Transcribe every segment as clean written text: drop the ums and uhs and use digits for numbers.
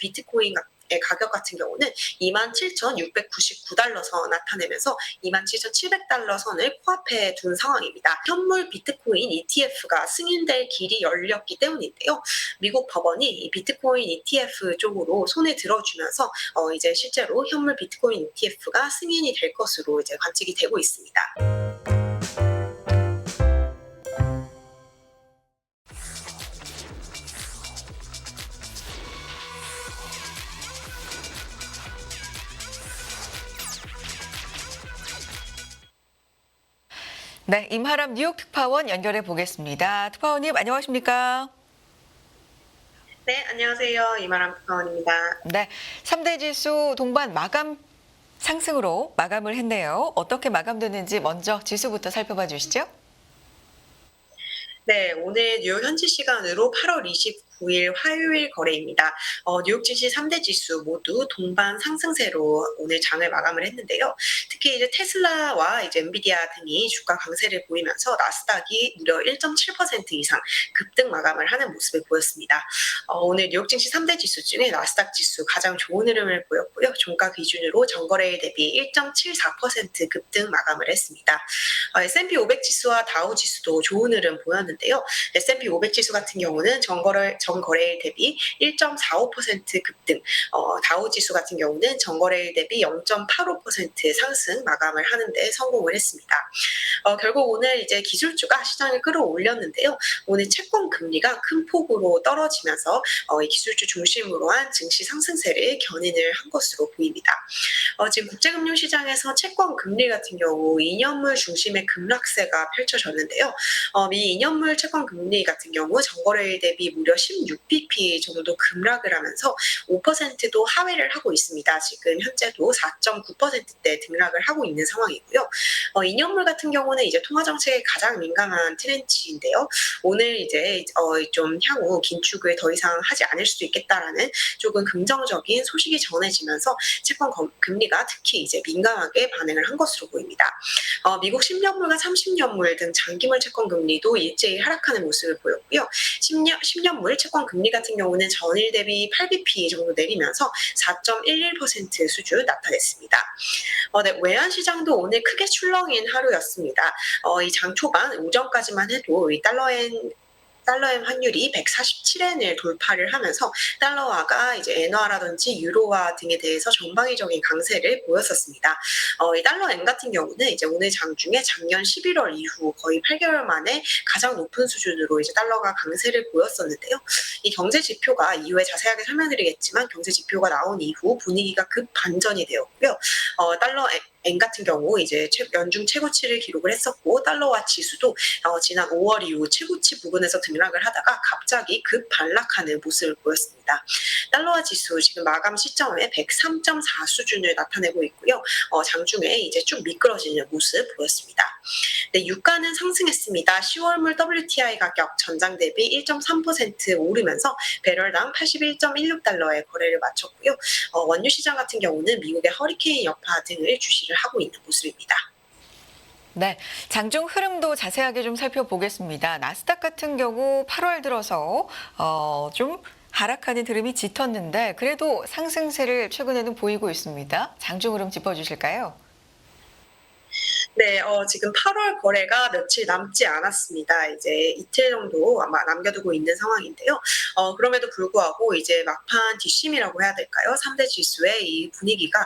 비트코인 의 가격 같은 경우는 27,699달러 선 나타내면서 27,700달러 선을 코앞에 둔 상황입니다. 현물 비트코인 ETF가 승인될 길이 열렸기 때문인데요. 미국 법원이 이 비트코인 ETF 쪽으로 손에 들어주면서 이제 실제로 현물 비트코인 ETF가 승인이 될 것으로 이제 관측이 되고 있습니다. 네, 임하람 뉴욕 특파원 연결해 보겠습니다. 특파원님 안녕하십니까? 네, 안녕하세요. 이마람 특파원입니다. 네, 3대 지수 동반 마감 상승으로 마감을 했네요. 어떻게 마감됐는지 먼저 지수부터 살펴봐 주시죠. 네, 오늘 뉴욕 현지 시간으로 8월 29일 화요일 거래입니다. 뉴욕 증시 3대 지수 모두 동반 상승세로 오늘 장을 마감을 했는데요. 특히 이제 테슬라와 이제 엔비디아 등이 주가 강세를 보이면서 나스닥이 무려 1.7% 이상 급등 마감을 하는 모습을 보였습니다. 오늘 뉴욕 증시 3대 지수 중에 나스닥 지수 가장 좋은 흐름을 보였고요. 종가 기준으로 전거래일 대비 1.74% 급등 마감을 했습니다. S&P 500 지수와 다우 지수도 좋은 흐름 보였는데요. S&P 500 지수 같은 경우는 전거래일 대비 1.45% 급등, 다우 지수 같은 경우는 전거래일 대비 0.85% 상승 마감을 하는데 성공을 했습니다. 결국 오늘 이제 기술주가 시장을 끌어올렸는데요. 오늘 채권 금리가 큰 폭으로 떨어지면서 이 기술주 중심으로 한 증시 상승세를 견인을 한 것으로 보입니다. 지금 국제금융시장에서 채권 금리 같은 경우 2년물 중심의 급락세가 펼쳐졌는데요. 미 2년물 채권 금리 같은 경우 전거래일 대비 무려 16bp 정도 급락을 하면서 5%도 하회를 하고 있습니다. 지금 현재도 4.9%대 등락을 하고 있는 상황이고요. 2년물 같은 경우는 이제 통화 정책에 가장 민감한 트렌치인데요. 오늘 이제 좀 향후 긴축을 더 이상 하지 않을 수도 있겠다라는 조금 긍정적인 소식이 전해지면서 채권 금리가 특히 이제 민감하게 반응을 한 것으로 보입니다. 미국 10년물과 30년물 등 장기물 채권 금리도 일제히 하락하는 모습을 보였고요. 10년물 채권 금리 같은 경우는 전일 대비 8bp 정도 내리면서 4.11% 수준 나타냈습니다. 네, 외환 시장도 오늘 크게 출렁인 하루였습니다. 이 장 초반 오전까지만 해도 이 달러엔 환율이 147엔을 돌파를 하면서 달러화가 이제 엔화라든지 유로화 등에 대해서 전방위적인 강세를 보였었습니다. 이 달러엔 같은 경우는 이제 오늘 장 중에 작년 11월 이후 거의 8개월 만에 가장 높은 수준으로 이제 달러가 강세를 보였었는데요. 이 경제 지표가 이후에 자세하게 설명드리겠지만 경제 지표가 나온 이후 분위기가 급 반전이 되었고요. 달러 엔 같은 경우 이제 연중 최고치를 기록을 했었고 달러화 지수도 지난 5월 이후 최고치 부근에서 등락을 하다가 갑자기 급 반락하는 모습을 보였습니다. 달러화 지수 지금 마감 시점에 103.4 수준을 나타내고 있고요. 장중에 이제 쭉 미끄러지는 모습 보였습니다. 네, 유가는 상승했습니다. 10월물 WTI 가격 전장 대비 1.3% 오르면서 배럴당 81.16달러에 거래를 마쳤고요. 원유 시장 같은 경우는 미국의 허리케인 여파 등을 주시를 하고 있는 모습입니다. 네, 장중 흐름도 자세하게 좀 살펴보겠습니다. 나스닥 같은 경우 8월 들어서 좀 하락하는 흐름이 짙었는데 그래도 상승세를 최근에는 보이고 있습니다. 장중 흐름 짚어주실까요? 네, 지금 8월 거래가 며칠 남지 않았습니다. 이제 이틀 정도 아마 남겨두고 있는 상황인데요. 그럼에도 불구하고 이제 막판 뒷심이라고 해야 될까요? 3대 지수의 이 분위기가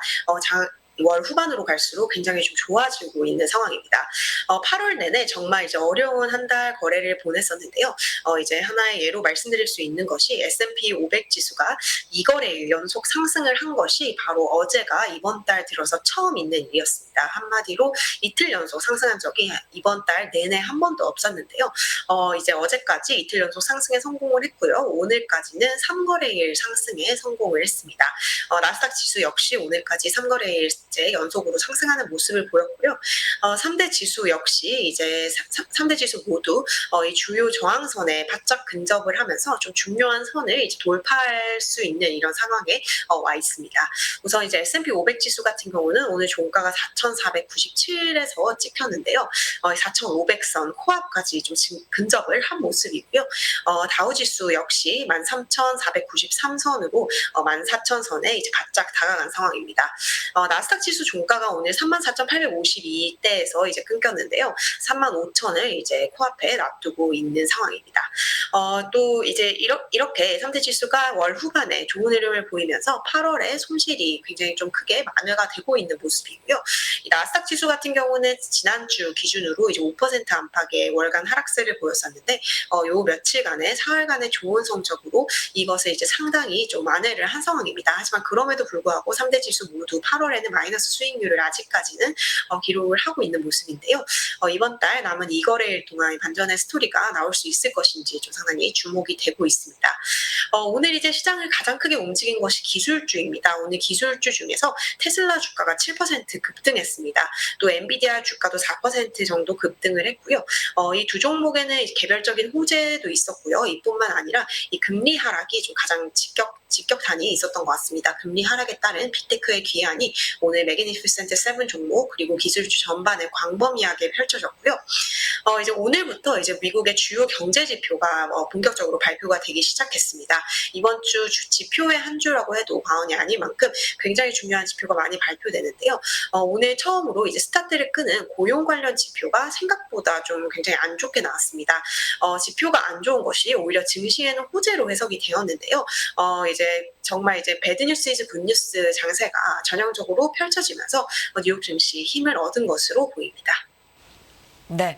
월 후반으로 갈수록 굉장히 좀 좋아지고 있는 상황입니다. 8월 내내 정말 이제 어려운 한 달 거래를 보냈었는데요. 이제 하나의 예로 말씀드릴 수 있는 것이 S&P 500 지수가 2거래일 연속 상승을 한 것이 바로 어제가 이번 달 들어서 처음 있는 일이었습니다. 한마디로 이틀 연속 상승한 적이 이번 달 내내 한 번도 없었는데요. 이제 어제까지 이틀 연속 상승에 성공을 했고요. 오늘까지는 3거래일 상승에 성공을 했습니다. 나스닥 지수 역시 오늘까지 3거래일 번째 연속으로 상승하는 모습을 보였고요. 3대 지수 역시 이제 3대 지수 모두 이 주요 저항선에 바짝 근접을 하면서 좀 중요한 선을 이제 돌파할 수 있는 이런 상황에 와 있습니다. 우선 이제 S&P 500 지수 같은 경우는 오늘 종가가 4,497에서 찍혔는데요. 4,500선 코앞까지 좀 근접을 한 모습이고요. 다우 지수 역시 13,493선으로 14,000선에 이제 바짝 다가간 상황입니다. 나스닥 지수 종가가 오늘 34,852대에서 이제 끊겼는데요. 35,000을 이제 코앞에 놔두고 있는 상황입니다. 또 이제 이렇게 3대 지수가 월 후반에 좋은 흐름을 보이면서 8월에 손실이 굉장히 좀 크게 만회가 되고 있는 모습이고요. 이 나스닥 지수 같은 경우는 지난주 기준으로 이제 5% 안팎의 월간 하락세를 보였었는데 요 며칠간의 사흘간의 좋은 성적으로 이것을 이제 상당히 좀 만회를 한 상황입니다. 하지만 그럼에도 불구하고 3대 지수 모두 8월에는 마이너스 수익률을 아직까지는 기록을 하고 있는 모습인데요. 이번 달 남은 2거래일 동안 반전의 스토리가 나올 수 있을 것인지 좀 상당히 주목이 되고 있습니다. 오늘 이제 시장을 가장 크게 움직인 것이 기술주입니다. 오늘 기술주 중에서 테슬라 주가가 7% 급등했습니다. 또 엔비디아 주가도 4% 정도 급등을 했고요. 이 두 종목에는 개별적인 호재도 있었고요. 이뿐만 아니라 이 금리 하락이 좀 가장 직격탄이 있었던 것 같습니다. 금리 하락에 따른 빅테크의 기한이 오늘 매그니피센트 7 종목 그리고 기술주 전반에 광범위하게 펼쳐졌고요. 이제 오늘부터 이제 미국의 주요 경제 지표가 본격적으로 발표가 되기 시작했습니다. 이번 주 지표의 한 주라고 해도 과언이 아닐 만큼 굉장히 중요한 지표가 많이 발표되는데요. 오늘 처음으로 이제 스타트를 끄는 고용 관련 지표가 생각보다 좀 굉장히 안 좋게 나왔습니다. 지표가 안 좋은 것이 오히려 증시에는 호재로 해석이 되었는데요. 이제 정말 이제 배드 뉴스 이즈 굿 뉴스 장세가 전형적으로 펼쳐지면서 뉴욕 증시 힘을 얻은 것으로 보입니다. 네.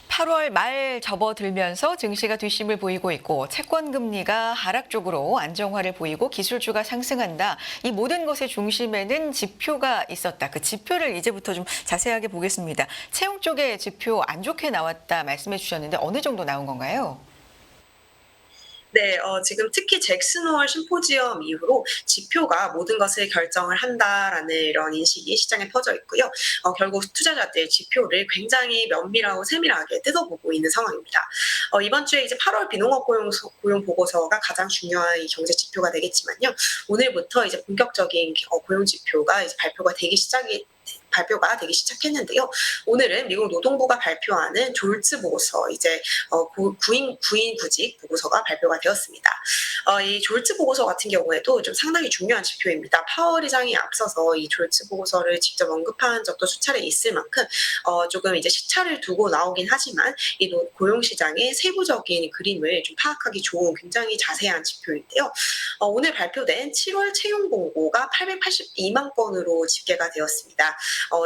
8월 말 접어들면서 증시가 뒷심을 보이고 있고 채권 금리가 하락 쪽으로 안정화를 보이고 기술주가 상승한다. 이 모든 것의 중심에는 지표가 있었다. 그 지표를 이제부터 좀 자세하게 보겠습니다. 채용 쪽의 지표 안 좋게 나왔다 말씀해 주셨는데 어느 정도 나온 건가요? 네, 지금 특히 잭슨홀 심포지엄 이후로 지표가 모든 것을 결정을 한다라는 이런 인식이 시장에 퍼져 있고요. 결국 투자자들 지표를 굉장히 면밀하고 세밀하게 뜯어보고 있는 상황입니다. 이번 주에 이제 8월 비농업 고용 보고서가 가장 중요한 이 경제 지표가 되겠지만요. 오늘부터 이제 본격적인 고용 지표가 이제 발표가 되기 시작했는데요. 오늘은 미국 노동부가 발표하는 졸츠 보고서 이제 구인 구직 보고서가 발표가 되었습니다. 이 졸츠 보고서 같은 경우에도 좀 상당히 중요한 지표입니다. 파월 의장이 앞서서 이 졸츠 보고서를 직접 언급한 적도 수차례 있을 만큼 조금 이제 시차를 두고 나오긴 하지만 이 고용 시장의 세부적인 그림을 좀 파악하기 좋은 굉장히 자세한 지표인데요. 오늘 발표된 7월 채용 공고가 882만 건으로 집계가 되었습니다.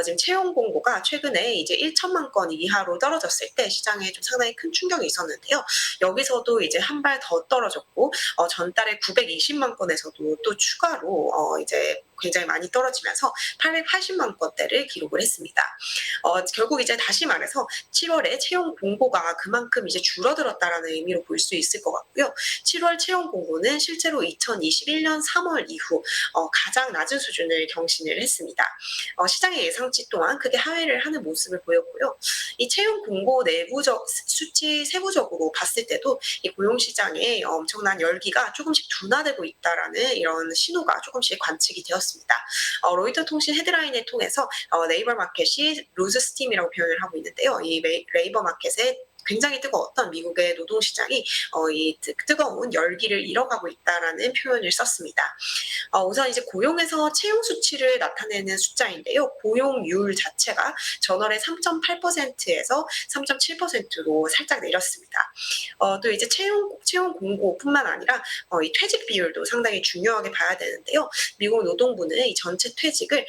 지금 채용 공고가 최근에 이제 1천만 건 이하로 떨어졌을 때 시장에 좀 상당히 큰 충격이 있었는데요. 여기서도 이제 한 발 더 떨어졌고 전달에 920만 건에서도 또 추가로 이제 굉장히 많이 떨어지면서 880만 건대를 기록을 했습니다. 결국 이제 다시 말해서 7월에 채용 공고가 그만큼 이제 줄어들었다라는 의미로 볼 수 있을 것 같고요. 7월 채용 공고는 실제로 2021년 3월 이후 가장 낮은 수준을 경신을 했습니다. 시장의 예상치 또한 크게 하회를 하는 모습을 보였고요. 이 채용 공고 내부적 수치 세부적으로 봤을 때도 이 고용 시장에 엄청난 열기가 조금씩 둔화되고 있다라는 이런 신호가 조금씩 관측이 되었습니다. 로이터 통신 헤드라인을 통해서 네이버 마켓이 루즈 스팀이라고 표현을 하고 있는데요. 이 네이버 마켓에 굉장히 뜨거웠던 미국의 노동시장이 이 뜨거운 열기를 잃어가고 있다라는 표현을 썼습니다. 우선 이제 고용에서 채용 수치를 나타내는 숫자인데요. 고용률 자체가 전월에 3.8%에서 3.7%로 살짝 내렸습니다. 또 이제 채용 공고뿐만 아니라 이 퇴직 비율도 상당히 중요하게 봐야 되는데요. 미국 노동부는 이 전체 퇴직을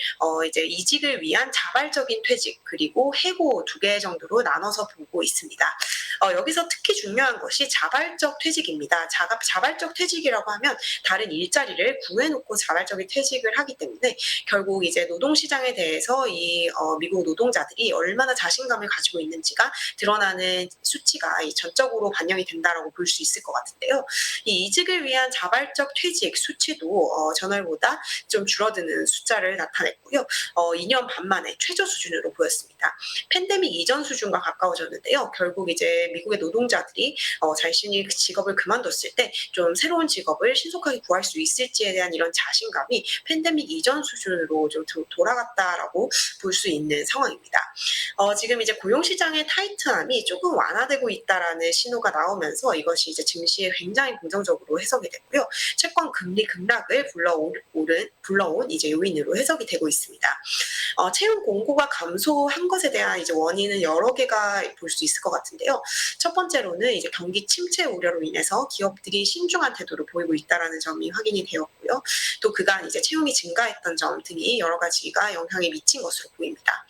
이제 이직을 위한 자발적인 퇴직 그리고 해고 두 개 정도로 나눠서 보고 있습니다. 여기서 특히 중요한 것이 자발적 퇴직입니다. 자발적 퇴직이라고 하면 다른 일자리를 구해놓고 자발적인 퇴직을 하기 때문에 결국 이제 노동시장에 대해서 이 미국 노동자들이 얼마나 자신감을 가지고 있는지가 드러나는 수치가 전적으로 반영이 된다라고 볼 수 있을 것 같은데요. 이 이직을 위한 자발적 퇴직 수치도 전월보다 좀 줄어드는 숫자를 나타냈고요. 2년 반 만에 최저 수준으로 보였습니다. 팬데믹 이전 수준과 가까워졌는데요. 결국 이제 미국의 노동자들이 자신이 그 직업을 그만뒀을 때 좀 새로운 직업을 신속하게 구할 수 있을지에 대한 이런 자신감이 팬데믹 이전 수준으로 좀 돌아갔다라고 볼 수 있는 상황입니다. 지금 이제 고용시장의 타이트함이 조금 완화되고 있다라는 신호가 나오면서 이것이 이제 증시에 굉장히 긍정적으로 해석이 됐고요. 채권 금리 급락을 불러온 이제 요인으로 해석이 되고 있습니다. 채용 공고가 감소한 것에 대한 이제 원인은 여러 개가 볼 수 있을 것 같은데요. 첫 번째로는 이제 경기 침체 우려로 인해서 기업들이 신중한 태도를 보이고 있다라는 점이 확인이 되었고요. 또 그간 이제 채용이 증가했던 점 등이 여러 가지가 영향이 미친 것으로 보입니다.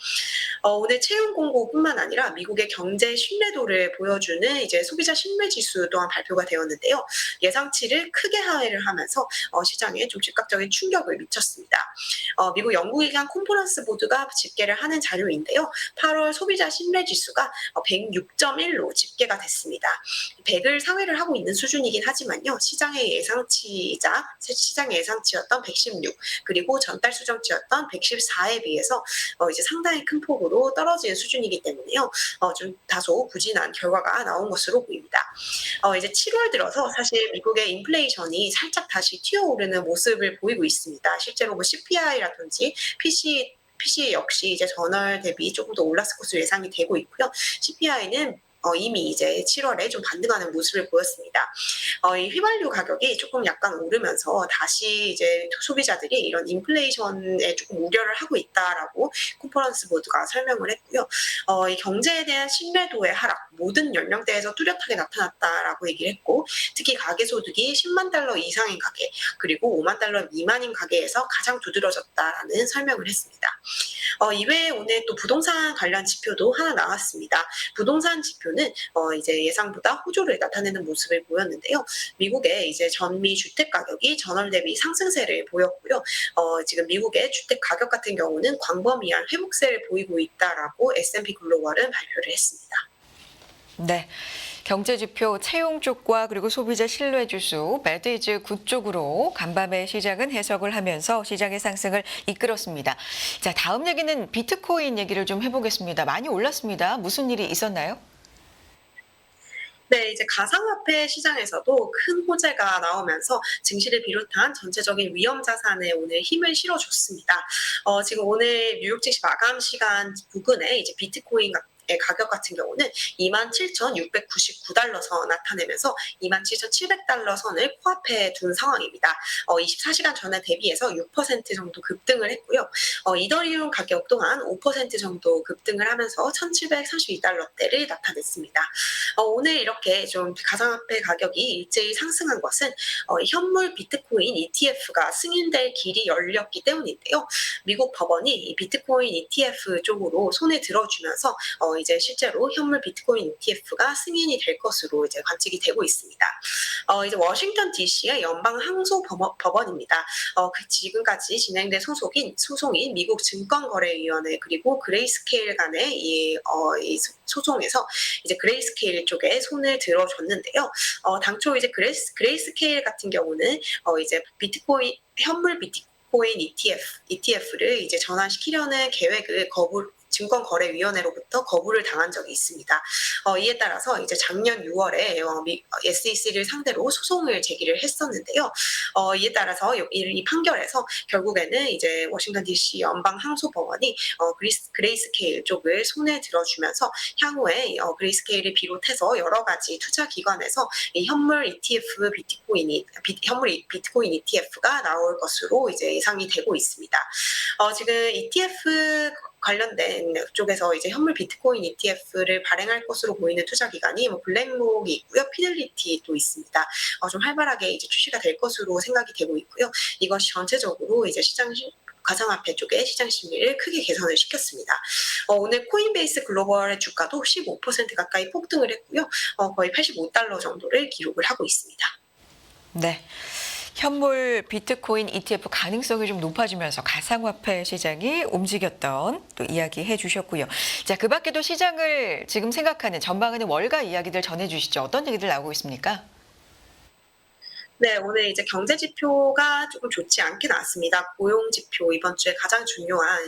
오늘 채용 공고뿐만 아니라 미국의 경제 신뢰도를 보여주는 이제 소비자 신뢰 지수 또한 발표가 되었는데요. 예상치를 크게 하회를 하면서 시장에 좀 즉각적인 충격을 미쳤습니다. 미국 연구기관 콘퍼런스 보드가 집계를 하는 자료인데요. 8월 소비자 신뢰 지수가 106.1로 집계가 됐습니다. 100을 상회를 하고 있는 수준이긴 하지만요. 시장의 예상치였던 116 그리고 전달 수정치였던 114에 비해서 이제 상당히 큰 폭으로 떨어지는 수준이기 때문에요. 좀 다소 부진한 결과가 나온 것으로 보입니다. 이제 7월 들어서 사실 미국의 인플레이션이 살짝 다시 튀어오르는 모습을 보이고 있습니다. 실제로 뭐 CPI라든지 PC 역시 이제 전월 대비 조금 더 올랐을 것으로 예상이 되고 있고요. CPI는 이미 이제 7월에 좀 반등하는 모습을 보였습니다. 이 휘발유 가격이 조금 약간 오르면서 다시 이제 소비자들이 이런 인플레이션에 조금 우려를 하고 있다라고 콘퍼런스 보드가 설명을 했고요. 이 경제에 대한 신뢰도의 하락, 모든 연령대에서 뚜렷하게 나타났다라고 얘기를 했고, 특히 가계소득이 10만 달러 이상인 가계, 그리고 5만 달러 미만인 가계에서 가장 두드러졌다라는 설명을 했습니다. 이외에 오늘 또 부동산 관련 지표도 하나 나왔습니다. 부동산 지표는 이제 예상보다 호조를 나타내는 모습을 보였는데요. 미국의 이제 전미 주택 가격이 전월 대비 상승세를 보였고요. 지금 미국의 주택 가격 같은 경우는 광범위한 회복세를 보이고 있다라고 S&P 글로벌은 발표를 했습니다. 네. 경제지표 채용 쪽과 그리고 소비자 신뢰지수 매드이즈 9 쪽으로 간밤에 시장은 해석을 하면서 시장의 상승을 이끌었습니다. 자, 다음 얘기는 비트코인 얘기를 좀 해보겠습니다. 많이 올랐습니다. 무슨 일이 있었나요? 네, 이제 가상화폐 시장에서도 큰 호재가 나오면서 증시를 비롯한 전체적인 위험 자산에 오늘 힘을 실어줬습니다. 지금 오늘 뉴욕 증시 마감 시간 부근에 이제 비트코인 가격 같은 경우는 27,699달러 선 나타내면서 27,700달러 선을 코앞에 둔 상황입니다. 24시간 전에 대비해서 6% 정도 급등을 했고요. 이더리움 가격 또한 5% 정도 급등을 하면서 1,732달러대를 나타냈습니다. 오늘 이렇게 좀 가상화폐 가격이 일제히 상승한 것은 현물 비트코인 ETF가 승인될 길이 열렸기 때문인데요. 미국 법원이 이 비트코인 ETF 쪽으로 손에 들어주면서 이제 실제로 현물 비트코인 ETF가 승인이 될 것으로 이제 관측이 되고 있습니다. 이제 워싱턴 DC의 연방 항소 법원입니다. 지금까지 진행된 소송인 미국 증권거래위원회 그리고 그레이스케일 간의 이 소송에서 이제 그레이스케일 쪽에 손을 들어줬는데요. 당초 이제 그레이스케일 같은 경우는 이제 현물 비트코인 ETF를 이제 전환시키려는 계획을 증권거래위원회로부터 거부를 당한 적이 있습니다. 이에 따라서 이제 작년 6월에 SEC를 상대로 소송을 제기를 했었는데요. 이에 따라서 이 판결에서 결국에는 이제 워싱턴 DC 연방 항소법원이 그레이스케일 쪽을 손에 들어주면서 향후에 그레이스케일을 비롯해서 여러 가지 투자 기관에서 이 현물 비트코인 ETF가 나올 것으로 이제 예상이 되고 있습니다. 지금 ETF 관련된 쪽에서 이제 현물 비트코인 ETF를 발행할 것으로 보이는 투자 기관이 블랙록이 있고요, 피델리티도 있습니다. 좀 활발하게 이제 출시가 될 것으로 생각이 되고 있고요. 이것이 전체적으로 이제 시장 가상화폐 쪽의 시장 심리를 크게 개선을 시켰습니다. 오늘 코인베이스 글로벌의 주가도 15% 가까이 폭등을 했고요. 거의 $85 정도를 기록을 하고 있습니다. 네. 현물 비트코인 ETF 가능성이 좀 높아지면서 가상화폐 시장이 움직였던 또 이야기 해주셨고요. 자, 그 밖에도 시장을 지금 생각하는 전망하는 월가 이야기들 전해주시죠. 어떤 얘기들 나오고 있습니까? 네, 오늘 이제 경제 지표가 조금 좋지 않게 나왔습니다. 고용 지표 이번 주에 가장 중요한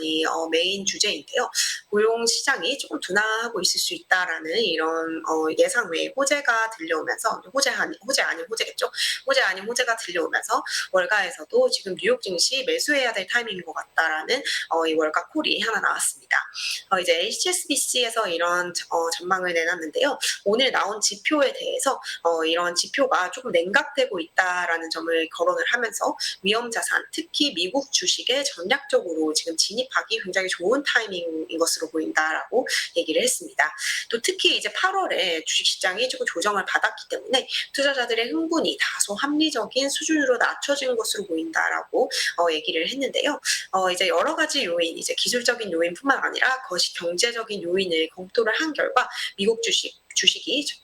메인 주제인데요. 고용 시장이 조금 둔화하고 있을 수 있다라는 이런 예상 외의 호재가 들려오면서 호재 아닌 호재겠죠. 호재 아닌 호재가 들려오면서 월가에서도 지금 뉴욕 증시 매수해야 될 타이밍인 것 같다라는 이 월가 콜이 하나 나왔습니다. 이제 HSBC에서 이런 전망을 내놨는데요. 오늘 나온 지표에 대해서 이런 지표가 조금 냉각되고 있다라는 점을 거론을 하면서 위험 자산, 특히 미국 주식에 전략적으로 지금 진입하기 굉장히 좋은 타이밍인 것으로 보인다라고 얘기를 했습니다. 또 특히 이제 8월에 주식 시장이 조금 조정을 받았기 때문에 투자자들의 흥분이 다소 합리적인 수준으로 낮춰진 것으로 보인다라고 얘기를 했는데요. 이제 여러 가지 요인, 이제 기술적인 요인뿐만 아니라 거시 경제적인 요인을 검토를 한 결과 미국 주식이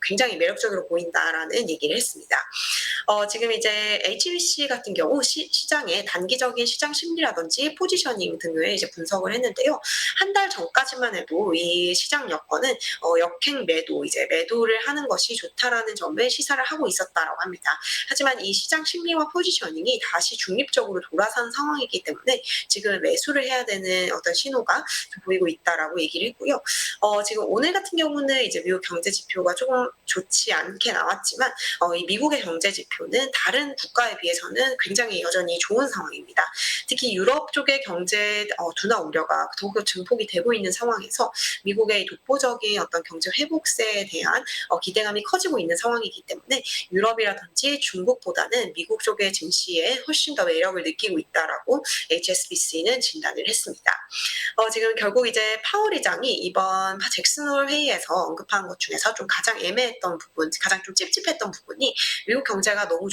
굉장히 매력적으로 보인다라는 얘기를 했습니다. 지금 이제 HBC 같은 경우 시장의 단기적인 시장 심리라든지 포지셔닝 등을 이제 분석을 했는데요. 한 달 전까지만 해도 이 시장 여건은 역행 매도, 이제 매도를 하는 것이 좋다라는 점을 시사를 하고 있었다라고 합니다. 하지만 이 시장 심리와 포지셔닝이 다시 중립적으로 돌아선 상황이기 때문에 지금 매수를 해야 되는 어떤 신호가 보이고 있다라고 얘기를 했고요. 지금 오늘 같은 경우는 이제 미국 경제 지표가 조금 좋지 않게 나왔지만 이 미국의 경제 지표는 다른 국가에 비해서는 굉장히 여전히 좋은 상황입니다. 특히 유럽 쪽의 경제 둔화 우려가 더욱 증폭이 되고 있는 상황에서 미국의 독보적인 어떤 경제 회복세에 대한 기대감이 커지고 있는 상황이기 때문에 유럽이라든지 중국보다는 미국 쪽의 증시에 훨씬 더 매력을 느끼고 있다라고 HSBC는 진단을 했습니다. 지금 결국 이제 파월 의장이 이번 잭슨홀 회의에서 언급한 것 중에서 좀 가장 애매했던 부분, 가장 좀 찝찝했던 부분이 미국 경제가 너무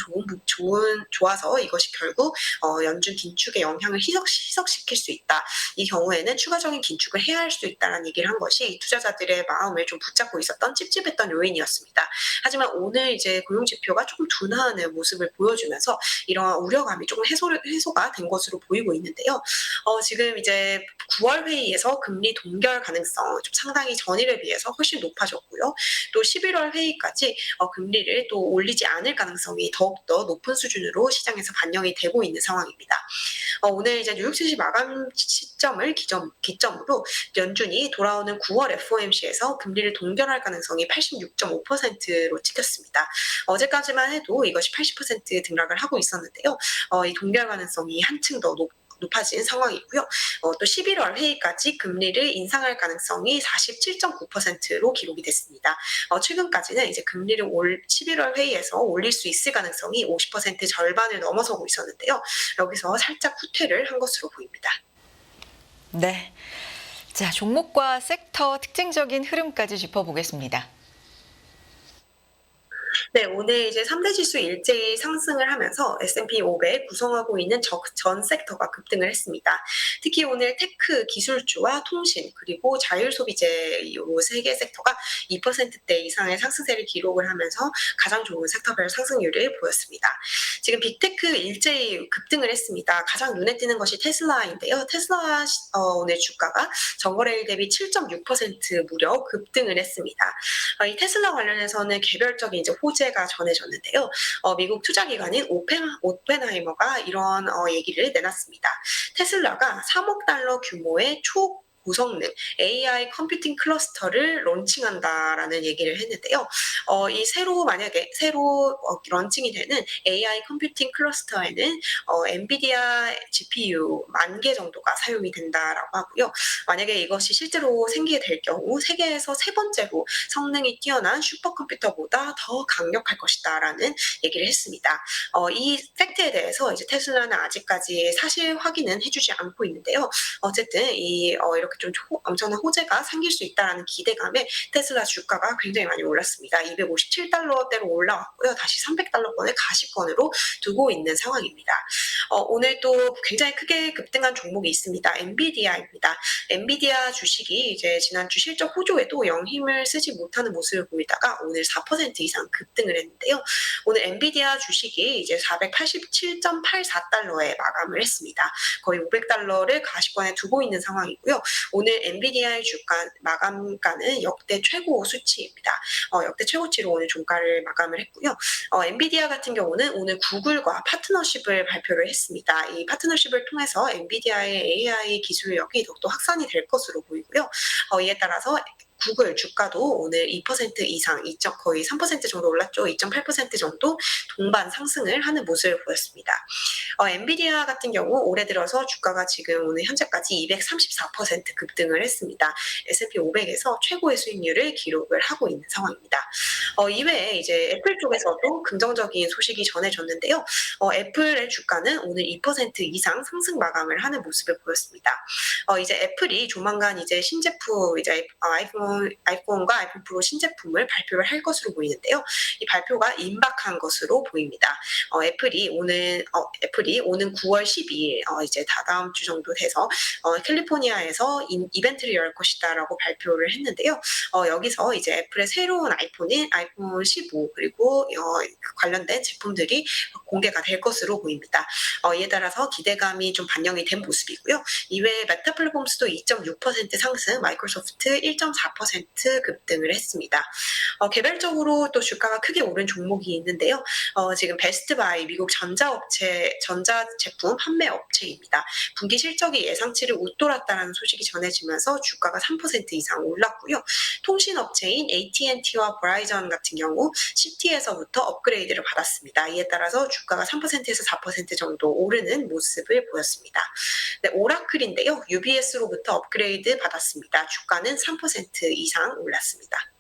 좋아서 이것이 결국 연준 긴축의 영향을 희석시킬 수 있다. 이 경우에는 추가적인 긴축을 해야 할 수 있다는 얘기를 한 것이 투자자들의 마음을 좀 붙잡고 있었던 찝찝했던 요인이었습니다. 하지만 오늘 이제 고용 지표가 조금 둔화하는 모습을 보여주면서 이런 우려감이 조금 해소가 된 것으로 보이고 있는데요. 지금 이제 9월 회의에서 금리 동결 가능성 좀 상당히 전일에 비해서 훨씬 높아졌고요. 또 11월 회의까지 금리를 또 올리지 않을 가능성이 더욱더 높은 수준으로 시장에서 반영이 되고 있는 상황입니다. 오늘 이제 뉴욕 증시 마감 시점을 기점으로 연준이 돌아오는 9월 FOMC에서 금리를 동결할 가능성이 86.5%로 찍혔습니다. 어제까지만 해도 이것이 80% 등락을 하고 있었는데요. 이 동결 가능성이 한층 더 높아진 상황이고요. 또 11월 회의까지 금리를 인상할 가능성이 47.9%로 기록이 됐습니다. 최근까지는 이제 금리를 11월 회의에서 올릴 수 있을 가능성이 50% 절반을 넘어서고 있었는데요. 여기서 살짝 후퇴를 한 것으로 보입니다. 네. 자, 종목과 섹터 특징적인 흐름까지 짚어보겠습니다. 네, 오늘 이제 3대 지수 일제히 상승을 하면서 S&P 500 구성하고 있는 전 섹터가 급등을 했습니다. 특히 오늘 테크, 기술주와 통신, 그리고 자율소비재 이 세 개 섹터가 2%대 이상의 상승세를 기록을 하면서 가장 좋은 섹터별 상승률을 보였습니다. 지금 빅테크 일제히 급등을 했습니다. 가장 눈에 띄는 것이 테슬라인데요. 테슬라 오늘 주가가 전거래일 대비 7.6% 무려 급등을 했습니다. 이 테슬라 관련해서는 개별적인 이제 호재가 전해졌는데요. 미국 투자기관인 오펜하이머가 이런 얘기를 내놨습니다. 테슬라가 3억 달러 규모의 고성능 AI 컴퓨팅 클러스터를 론칭한다라는 얘기를 했는데요. 이 만약에 새로 런칭이 되는 AI 컴퓨팅 클러스터에는 엔비디아 GPU 10,000개 정도가 사용이 된다라고 하고요. 만약에 이것이 실제로 생기게 될 경우 세계에서 세 번째로 성능이 뛰어난 슈퍼컴퓨터보다 더 강력할 것이다라는 얘기를 했습니다. 이 팩트에 대해서 이제 테슬라는 아직까지 사실 확인은 해주지 않고 있는데요. 어쨌든 이렇게 좀 엄청난 호재가 생길 수 있다라는 기대감에 테슬라 주가가 굉장히 많이 올랐습니다. 257달러대로 올라왔고요. 다시 300달러권의 가시권으로 두고 있는 상황입니다. 오늘 또 굉장히 크게 급등한 종목이 있습니다. 엔비디아입니다. 엔비디아 주식이 이제 지난주 실적 호조에도 영 힘을 쓰지 못하는 모습을 보이다가 오늘 4% 이상 급등을 했는데요. 오늘 엔비디아 주식이 이제 487.84달러에 마감을 했습니다. 거의 500달러를 가시권에 두고 있는 상황이고요. 오늘 엔비디아의 주가 마감가는 역대 최고 수치입니다. 역대 최고치로 오늘 종가를 마감을 했고요. 엔비디아 같은 경우는 오늘 구글과 파트너십을 발표를 했습니다. 이 파트너십을 통해서 엔비디아의 AI 기술력이 더욱더 확산이 될 것으로 보이고요. 이에 따라서 구글 주가도 오늘 2% 이상, 거의 3% 정도 올랐죠. 2.8% 정도 동반 상승을 하는 모습을 보였습니다. 엔비디아 같은 경우 올해 들어서 주가가 지금 오늘 현재까지 234% 급등을 했습니다. S&P 500에서 최고의 수익률을 기록을 하고 있는 상황입니다. 이외에 이제 애플 쪽에서도 긍정적인 소식이 전해졌는데요. 애플의 주가는 오늘 2% 이상 상승 마감을 하는 모습을 보였습니다. 이제 애플이 조만간 이제 신제품, 이제 아이폰과 아이폰 프로 신제품을 발표를 할 것으로 보이는데요. 이 발표가 임박한 것으로 보입니다. 애플이 오는 9월 12일 이제 다다음 주 정도 돼서 캘리포니아에서 이벤트를 열 것이다라고 발표를 했는데요. 여기서 이제 애플의 새로운 아이폰인 아이폰 15 그리고 관련된 제품들이 공개가 될 것으로 보입니다. 이에 따라서 기대감이 좀 반영이 된 모습이고요. 이외에 메타 플랫폼스도 2.6% 상승, 마이크로소프트 1.4% 급등을 했습니다. 개별적으로 또 주가가 크게 오른 종목이 있는데요. 지금 베스트바이 미국 전자제품 판매 업체입니다. 분기 실적이 예상치를 웃돌았다는 소식이 전해지면서 주가가 3% 이상 올랐고요. 통신업체인 AT&T와 버라이전 같은 경우 시티에서부터 업그레이드를 받았습니다. 이에 따라서 주가가 3%에서 4% 정도 오르는 모습을 보였습니다. 네, 오라클인데요. UBS로부터 업그레이드 받았습니다. 주가는 3% 이상 올랐습니다.